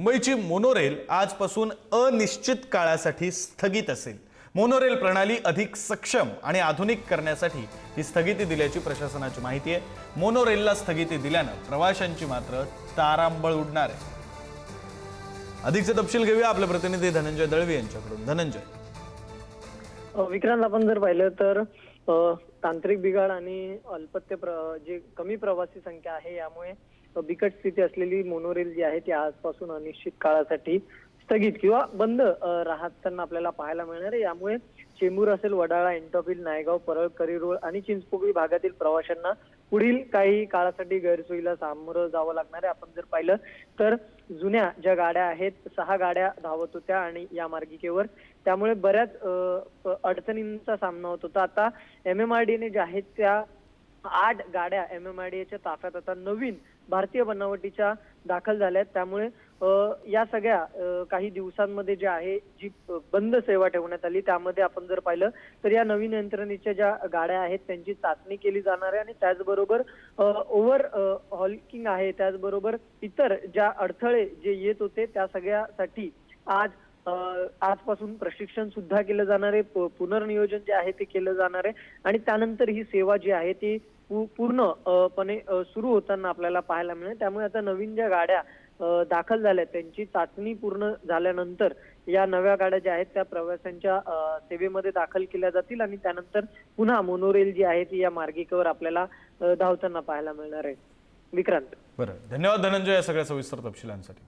मुंबईची मोनोरेल आजपासून अनिश्चित काळासाठी स्थगित असेल। मोनोरेल प्रणाली अधिक सक्षम आणि आधुनिक करण्यासाठी ही स्थगिती दिल्याची प्रशासनाची माहिती आहे। मोनोरेलला स्थगिती दिल्यानं प्रवाशांची मात्र तारांबळ उडणार आहे। अधिकचे तपशील घेऊया आपले प्रतिनिधी धनंजय दळवी यांच्याकडून। धनंजय, विक्रांत, आपण जर पाहिलं तर तांत्रिक बिघाड आणि जे कमी प्रवासी संख्या आहे यामुळे बिकट स्थिती असलेली मोनोरेल जी आहे ती आजपासून अनिश्चित काळासाठी स्थगित किंवा बंद राहताना आपल्याला पाहायला मिळणार आहे। यामुळे चेंबूर असेल, वडाळा, एंटॉफिल, नायगाव, परळ, करीरोळ आणि चिंचपोकळी भागातील प्रवाशांना पुढील काही काळासाठी गैरसोयीला सामोरं जावं लागणार आहे। आपण जर पाहिलं तर जुन्या ज्या गाड्या आहेत 6 गाड्या धावत होत्या आणि या मार्गिकेवर, त्यामुळे बऱ्याच अडचणींचा सामना होत होता। आता MMRDA ज्या आहेत त्या 8 गाड्या MMRDAच्या ताफ्यात आता नवीन भारतीय बनावटीच्या दाखल झाल्या आहेत। त्यामुळे या सगळ्या काही दिवसांमध्ये जे आहे जी बंद सेवा ठेवण्यात आली त्यामध्ये आपण जर पाहिलं तर या नवीन यंत्रणेच्या ज्या गाड्या आहेत त्यांची चाचणी केली जाणार आहे आणि त्याचबरोबर ओव्हर हॉलिंग आहे, त्याचबरोबर इतर ज्या अडथळे जे येत होते त्या सगळ्यासाठी आजपासून प्रशिक्षण सुद्धा केलं जाणार आहे, पुनर्नियोजन जे आहे ते केलं जाणार आहे आणि त्यानंतर ही सेवा जी आहे ती पूर्णपणे सुरू होताना आपल्याला पाहायला मिळेल। त्यामुळे आता नवीन ज्या गाड्या दाखल झाल्या त्यांची चाचणी पूर्ण झाल्यानंतर या नव्या गाड्या ज्या आहेत त्या प्रवाशांच्या सेवेमध्ये दाखल केल्या जातील आणि त्यानंतर पुन्हा मोनोरेल जी आहे ती या मार्गिकेवर आपल्याला धावताना पाहायला मिळणार आहे। विक्रांत, बरं, धन्यवाद धनंजय या सगळ्या सविस्तर तपशिलांसाठी।